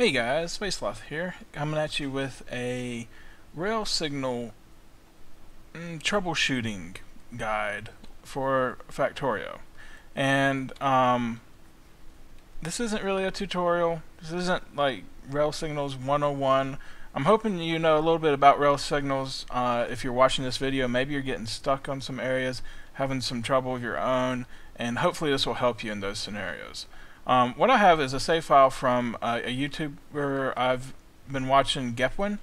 Hey guys, Spaceloth here, coming at you with a rail signal troubleshooting guide for Factorio. And this isn't really a tutorial. This isn't like rail signals 101. I'm hoping you know a little bit about rail signals. If you're watching this video, maybe you're getting stuck on some areas, having some trouble of your own, and hopefully this will help you in those scenarios. What I have is a save file from a YouTuber I've been watching, Gepwin.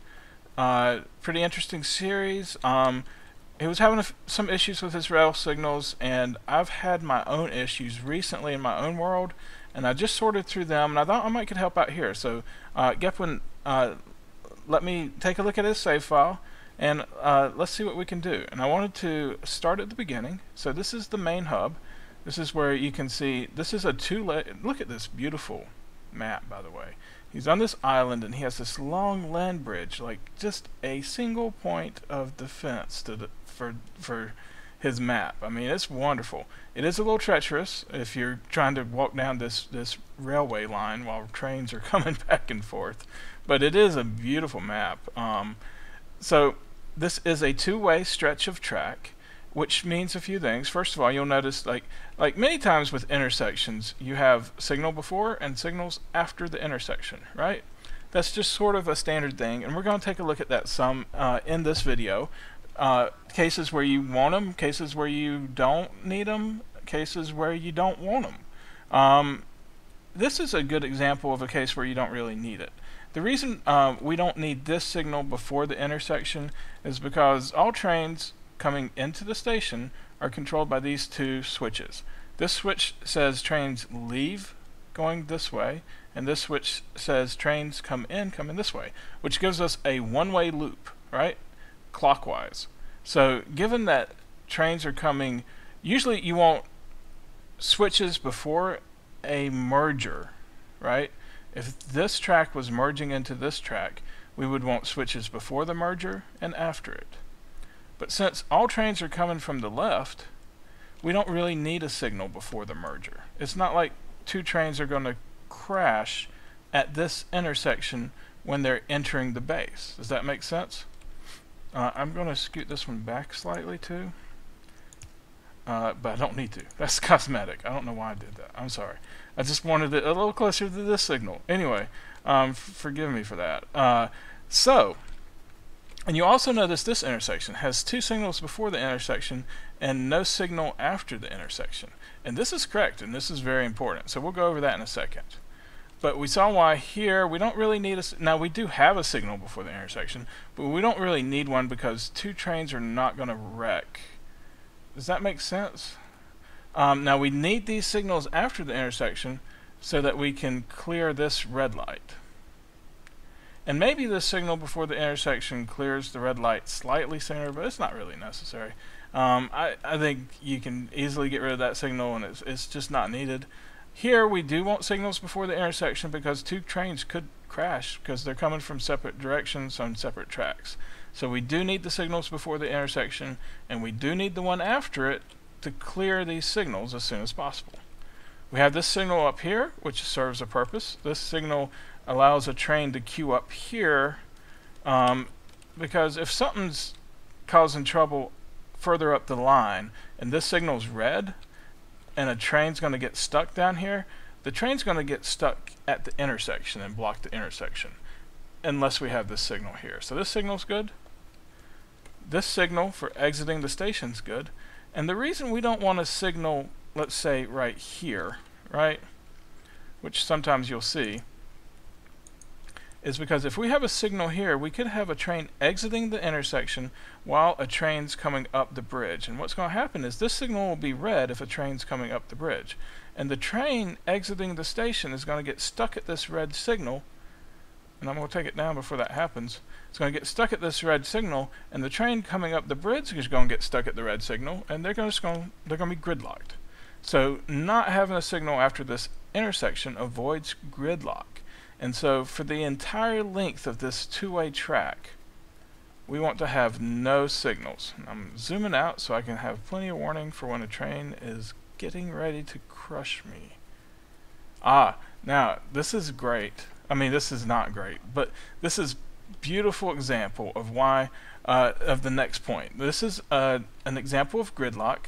Pretty interesting series. He was having some issues with his rail signals, and I've had my own issues recently in my own world, and I just sorted through them, and I thought I might could help out here. So Gepwin let me take a look at his save file, and let's see what we can do. And I wanted to start at the beginning. So this is the main hub. This is where you can see, this is a look at this beautiful map, by the way. He's on this island and he has this long land bridge, like just a single point of defense for his map. I mean, it's wonderful. It is a little treacherous if you're trying to walk down this railway line while trains are coming back and forth, but it is a beautiful map. So this is a two-way stretch of track, which means a few things. First of all, you'll notice like many times with intersections, you have signal before and signals after the intersection, right? That's just sort of a standard thing, and we're going to take a look at that some in this video. Cases where you want them, cases where you don't need them, cases where you don't want them. This is a good example of a case where you don't really need it. The reason we don't need this signal before the intersection is because all trains coming into the station are controlled by these two switches. This switch says trains leave going this way, and this switch says trains come in this way, which gives us a one-way loop, right? Clockwise. So given that trains are coming, usually you want switches before a merger, right? If this track was merging into this track, we would want switches before the merger and after it. But since all trains are coming from the left, we don't really need a signal before the merger. It's not like two trains are going to crash at this intersection when they're entering the base. Does that make sense? I'm going to scoot this one back slightly too. But I don't need to. That's cosmetic. I don't know why I did that. I'm sorry. I just wanted it a little closer to this signal. Anyway, forgive me for that. And you also notice this intersection has two signals before the intersection and no signal after the intersection. And this is correct, and this is very important. So we'll go over that in a second. But we saw why here we don't really need now we do have a signal before the intersection, but we don't really need one because two trains are not going to wreck. Does that make sense? Now we need these signals after the intersection so that we can clear this red light. And maybe the signal before the intersection clears the red light slightly sooner, but it's not really necessary. I think you can easily get rid of that signal, and it's just not needed. Here we do want signals before the intersection because two trains could crash because they're coming from separate directions on separate tracks. So we do need the signals before the intersection, and we do need the one after it to clear these signals as soon as possible. We have this signal up here, which serves a purpose. This signal allows a train to queue up here because if something's causing trouble further up the line and this signal's red and a train's going to get stuck down here, the train's going to get stuck at the intersection and block the intersection unless we have this signal here. So this signal's good. This signal for exiting the station's good. And the reason we don't want a signal, let's say right here, right, which sometimes you'll see, is because if we have a signal here, we could have a train exiting the intersection while a train's coming up the bridge. And what's going to happen is this signal will be red if a train's coming up the bridge. And the train exiting the station is going to get stuck at this red signal. And I'm going to take it down before that happens. It's going to get stuck at this red signal, and the train coming up the bridge is going to get stuck at the red signal, and they're going to be gridlocked. So not having a signal after this intersection avoids gridlock. And so for the entire length of this two-way track, we want to have no signals. I'm zooming out so I can have plenty of warning for when a train is getting ready to crush me. Now this is great. I mean, this is not great, but this is beautiful example of why of the next point. This is an example of gridlock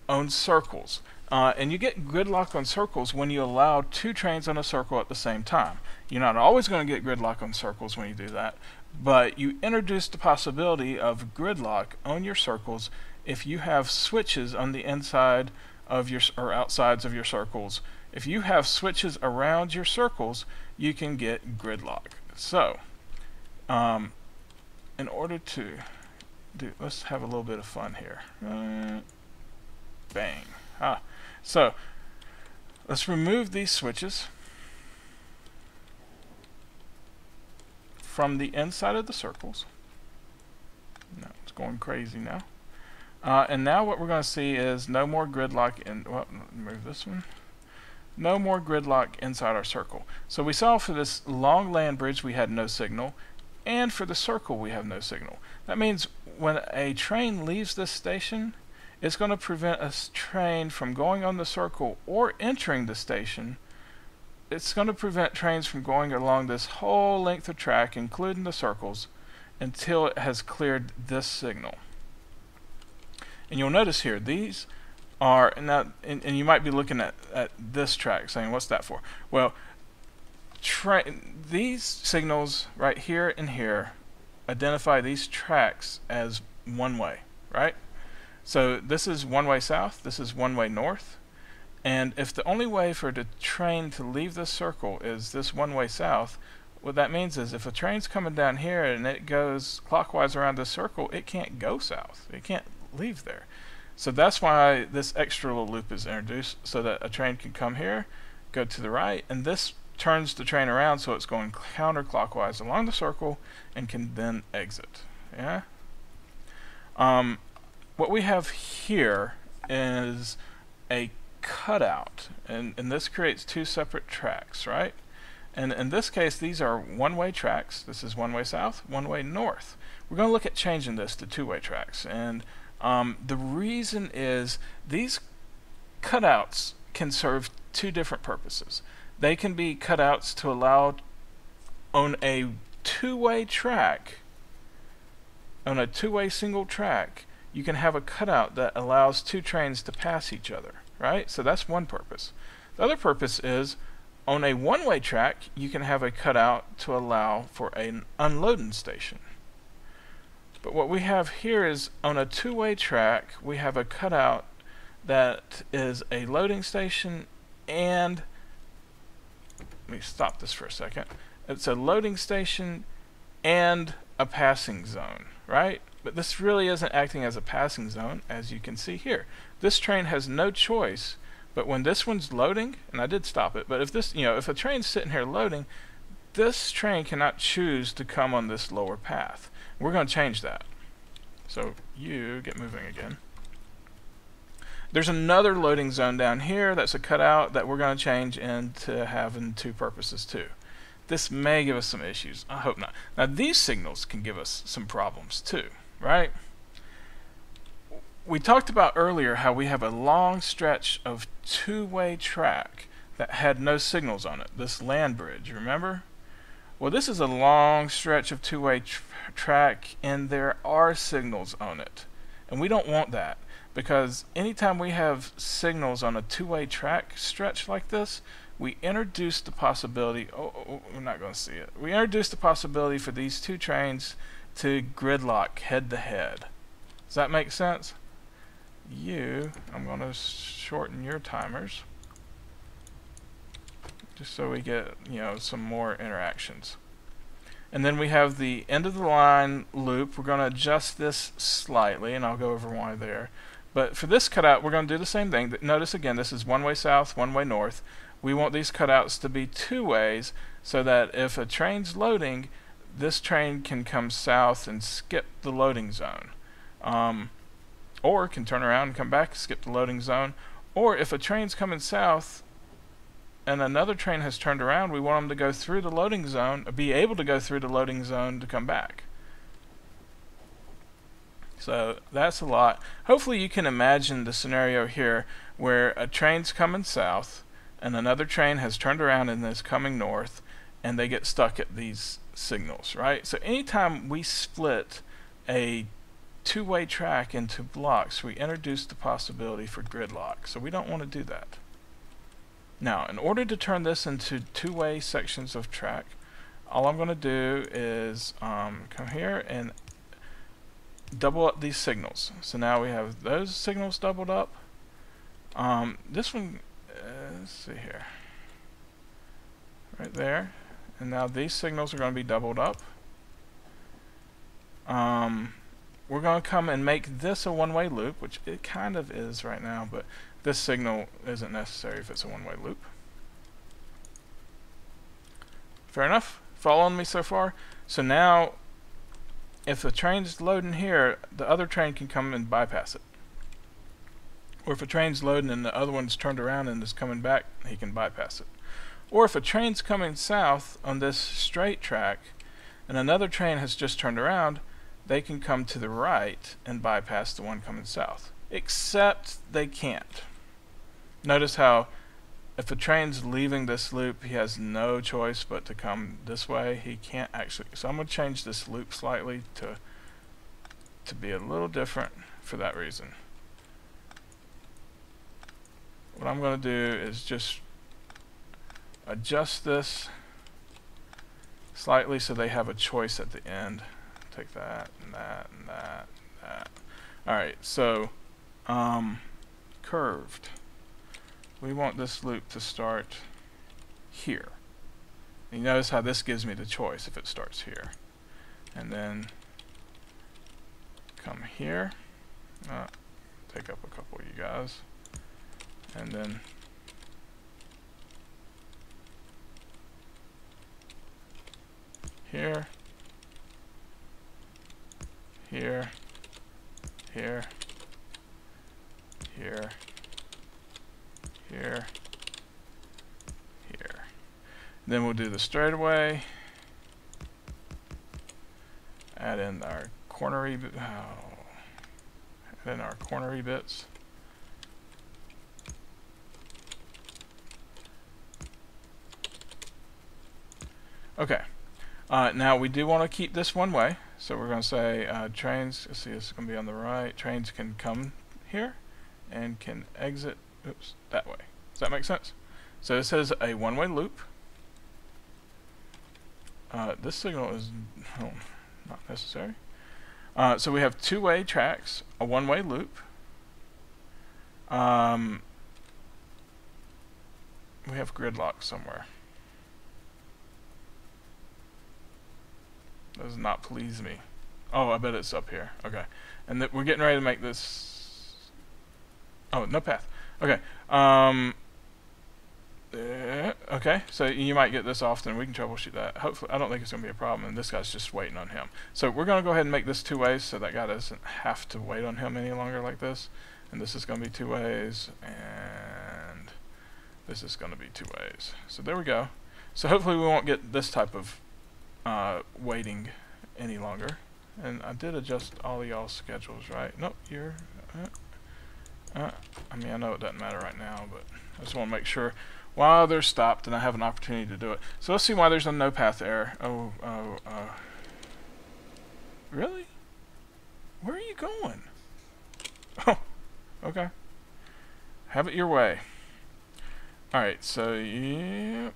on circles. And you get gridlock on circles when you allow two trains on a circle at the same time. You're not always going to get gridlock on circles when you do that, but you introduce the possibility of gridlock on your circles if you have switches on the inside of your or outsides of your circles. If you have switches around your circles, you can get gridlock. So, in order to do, let's have a little bit of fun here. Bang. So, let's remove these switches from the inside of the circles. No, it's going crazy now. And now what we're going to see is no more gridlock in, well, remove this one. No more gridlock inside our circle. So we saw for this long land bridge we had no signal, and for the circle we have no signal. That means when a train leaves this station, it's going to prevent a train from going on the circle or entering the station. It's going to prevent trains from going along this whole length of track, including the circles, until it has cleared this signal. And you'll notice here, these are, now, and you might be looking at this track saying, what's that for? Well, these signals right here and here identify these tracks as one way, right? So this is one way south, this is one way north, and if the only way for the train to leave this circle is this one way south, what that means is if a train's coming down here and it goes clockwise around this circle, it can't go south. It can't leave there. So that's why this extra little loop is introduced, so that a train can come here, go to the right, and this turns the train around so it's going counterclockwise along the circle and can then exit. Yeah. What we have here is a cutout, and this creates two separate tracks, right? And in this case, these are one-way tracks. This is one-way south, one-way north. We're going to look at changing this to two-way tracks, and the reason is these cutouts can serve two different purposes. They can be cutouts to allow on a two-way track, on a two-way single track, you can have a cutout that allows two trains to pass each other, right? So that's one purpose. The other purpose is on a one-way track, you can have a cutout to allow for an unloading station. But what we have here is on a two-way track, we have a cutout that is a loading station and, let me stop this for a second. It's a loading station and a passing zone, right? But this really isn't acting as a passing zone, as you can see here. This train has no choice, but when this one's loading, and I did stop it, but if this, if a train's sitting here loading, this train cannot choose to come on this lower path. We're going to change that. So you get moving again. There's another loading zone down here that's a cutout that we're going to change into having two purposes too. This may give us some issues. I hope not. Now these signals can give us some problems too, right? We talked about earlier how we have a long stretch of two-way track that had no signals on it, this land bridge, remember? Well, this is a long stretch of two-way track and there are signals on it. And we don't want that, because anytime we have signals on a two-way track stretch like this, we introduce the possibility, we're not going to see it. We introduce the possibility for these two trains to gridlock head to head. Does that make sense? I'm going to shorten your timers just so we get, some more interactions. And then we have the end of the line loop. We're going to adjust this slightly, and I'll go over why there. But for this cutout, we're going to do the same thing. Notice again, this is one way south, one way north. We want these cutouts to be two ways so that if a train's loading, this train can come south and skip the loading zone. Or can turn around and come back, skip the loading zone. Or if a train's coming south and another train has turned around, we want them to go through the loading zone, be able to go through the loading zone to come back. So that's a lot. Hopefully you can imagine the scenario here where a train's coming south and another train has turned around and is coming north, and they get stuck at these signals, right? So anytime we split a two-way track into blocks, we introduce the possibility for gridlock. So we don't want to do that. Now, in order to turn this into two-way sections of track, all I'm going to do is come here and double up these signals. So now we have those signals doubled up. This one, let's see here, right there. And now these signals are going to be doubled up. We're going to come and make this a one-way loop, which it kind of is right now, but this signal isn't necessary if it's a one-way loop. Fair enough? Following me so far? So now, if the train's loading here, the other train can come and bypass it. Or if a train's loading and the other one's turned around and is coming back, he can bypass it. Or if a train's coming south on this straight track and another train has just turned around, they can come to the right and bypass the one coming south. Except they can't. Notice how if a train's leaving this loop, he has no choice but to come this way. He can't actually. So I'm going to change this loop slightly to be a little different for that reason. What I'm going to do is just adjust this slightly so they have a choice at the end. Take that and that and that and that. Alright, so curved. We want this loop to start here. And you notice how this gives me the choice if it starts here. And then come here. Take up a couple of you guys. And then here, here, here, here, here, here. Then we'll do the straightaway. Add in our cornery bits. Okay. Now we do want to keep this one way, so we're going to say trains. Let's see, this is going to be on the right. Trains can come here and can exit. Oops, that way. Does that make sense? So this is a one-way loop. This signal is not necessary. So we have two-way tracks, a one-way loop. We have gridlock somewhere. Does not please me. Oh, I bet it's up here. Okay. And we're getting ready to make this. Oh, no path. Okay. Okay. So you might get this often. We can troubleshoot that. Hopefully, I don't think it's going to be a problem. And this guy's just waiting on him. So we're going to go ahead and make this two ways so that guy doesn't have to wait on him any longer like this. And this is going to be two ways. And this is going to be two ways. So there we go. So hopefully we won't get this type of waiting any longer. And I did adjust all of y'all's schedules, right? Nope, you're I mean, I know it doesn't matter right now, but I just want to make sure while they're stopped and I have an opportunity to do it. So let's see why there's a no path error. Really? Where are you going? Oh, okay. Have it your way. Alright, so yeah.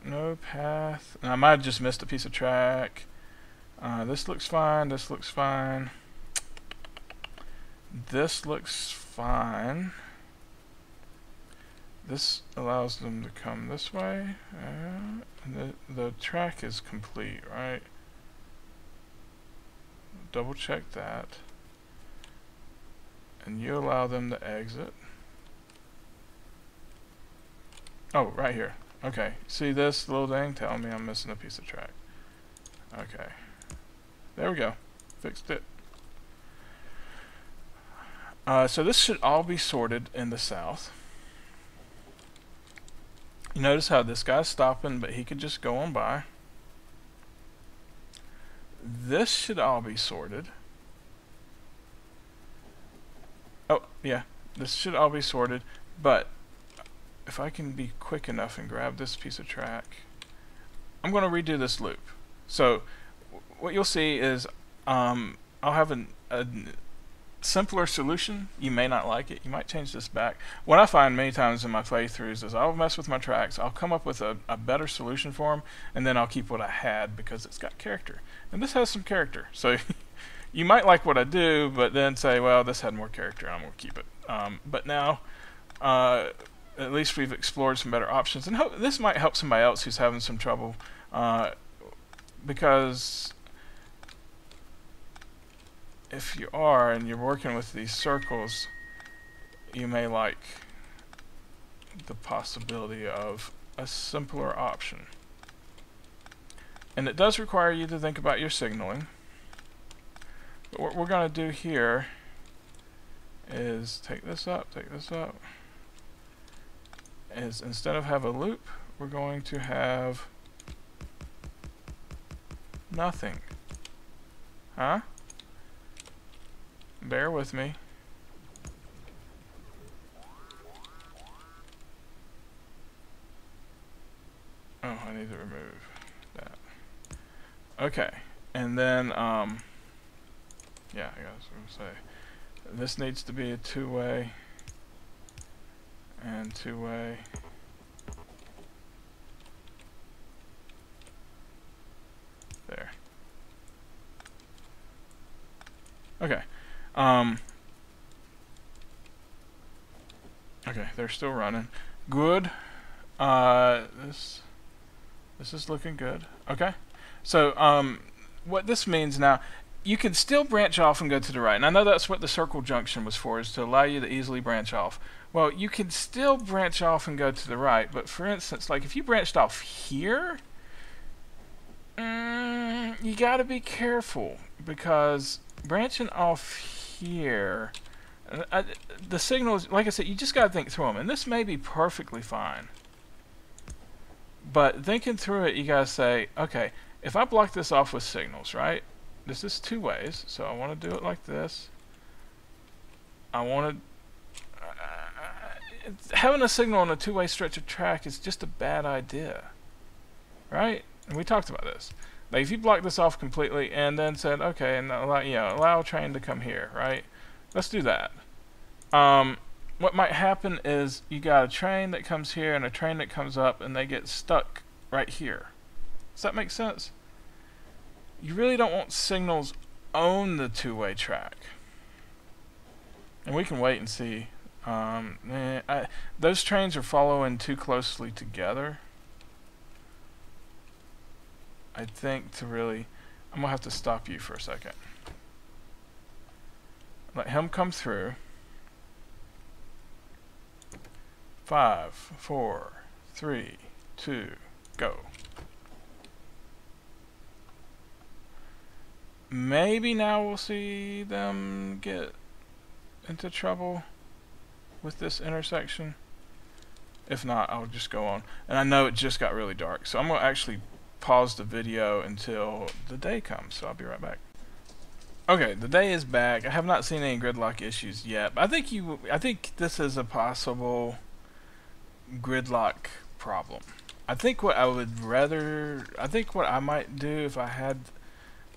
No path. And I might have just missed a piece of track. This looks fine. This looks fine. This looks fine. This allows them to come this way. The track is complete, right? Double check that. And you allow them to exit. Oh, right here. Okay. See this little thing telling me I'm missing a piece of track. Okay. There we go. Fixed it. So this should all be sorted in the south. You notice how this guy's stopping, but he could just go on by. This should all be sorted. Oh, yeah. This should all be sorted, but if I can be quick enough and grab this piece of track I'm going to redo this loop. So what you'll see is I'll have a simpler solution. You may not like it. You might change this back. What I find many times in my playthroughs is I'll mess with my tracks. I'll come up with a better solution for them, and then I'll keep what I had because it's got character. And this has some character. So you might like what I do, but then say, well, this had more character, and I'm going to keep it. But now, at least we've explored some better options. And this might help somebody else who's having some trouble, because if you are and you're working with these circles, you may like the possibility of a simpler option. And it does require you to think about your signaling. But what we're going to do here is take this up, is instead of have a loop, we're going to have nothing. Huh? Bear with me. Oh, I need to remove that. Okay, and then yeah, I was going to say this needs to be a two-way and two-way. There. Okay. Okay, they're still running. Good. This is looking good. Okay. So what this means now, you can still branch off and go to the right. And I know that's what the circle junction was for, is to allow you to easily branch off. Well, you can still branch off and go to the right, but for instance, like if you branched off here, you got to be careful, because branching off here, the signals, like I said, you just got to think through them. And this may be perfectly fine, but thinking through it, you got to say, okay, if I block this off with signals, right? This is two ways, so I want to do it like this. I want to... having a signal on a two-way stretch of track is just a bad idea, right? And we talked about this. Like if you block this off completely and then said, okay, and allow a train to come here, right? Let's do that. What might happen is you got a train that comes here and a train that comes up, and they get stuck right here. Does that make sense? You really don't want signals on the two-way track. And we can wait and see. Those trains are following too closely together, I think, to really... I'm going to have to stop you for a second. Let him come through. 5, 4, 3, 2, go. Maybe now we'll see them get into trouble with this intersection. If not, I'll just go on. And I know it just got really dark, so I'm going to actually pause the video until the day comes, so I'll be right back. Okay, the day is back. I have not seen any gridlock issues yet, but I think this is a possible gridlock problem. I think what I might do if I had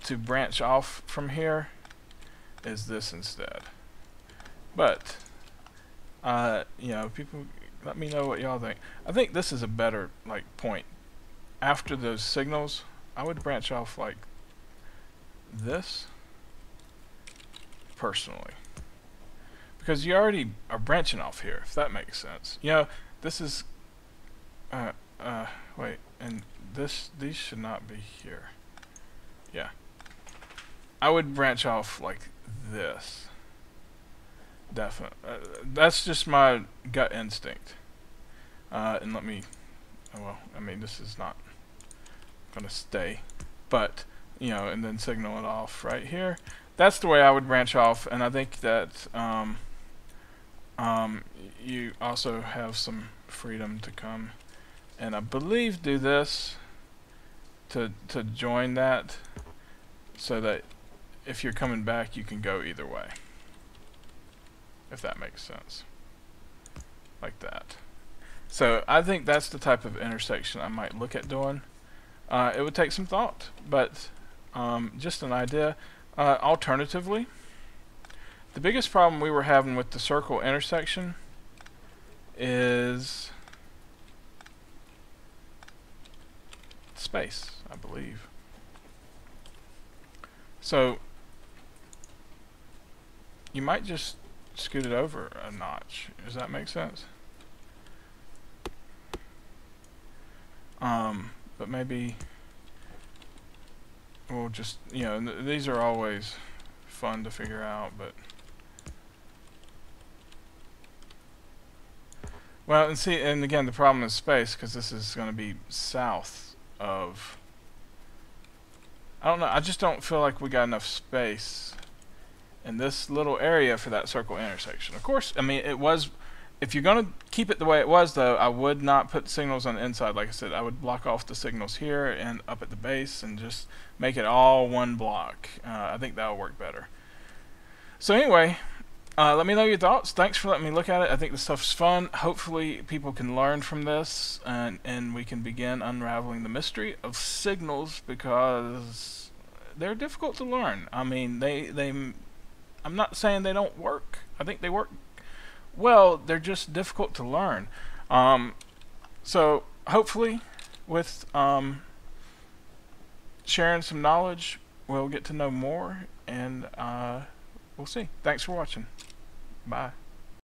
to branch off from here is this instead. But you know, people, let me know what y'all think. I think this is a better point. After those signals, I would branch off like this, personally, because you already are branching off here, if that makes sense. You know, this is wait, and these should not be here. Yeah, I would branch off like this. Definitely. That's just my gut instinct. And let me, well, I mean, this is not gonna stay, but you know, and then signal it off right here. That's the way I would branch off, and I think that you also have some freedom to come and I believe do this to join that, so that if you're coming back you can go either way, if that makes sense, like that. So I think that's the type of intersection I might look at doing. It would take some thought, but just an idea. Alternatively, the biggest problem we were having with the circle intersection is space, I believe. So you might just scoot it over a notch. Does that make sense? But maybe we'll just, you know, these are always fun to figure out, but well, and see, and again, the problem is space, because this is going to be south of, I don't know, I just don't feel like we got enough space in this little area for that circle intersection. Of course, I mean, it was, if you're going to keep it the way it was, though, I would not put signals on the inside. Like I said, I would block off the signals here and up at the base and just make it all one block. I think that will work better. So anyway, let me know your thoughts. Thanks for letting me look at it. I think this stuff's fun. Hopefully people can learn from this, and we can begin unraveling the mystery of signals, because they're difficult to learn. I mean, I'm not saying they don't work. I think they work well. They're just difficult to learn. So hopefully with sharing some knowledge, we'll get to know more, and we'll see. Thanks for watching. Bye.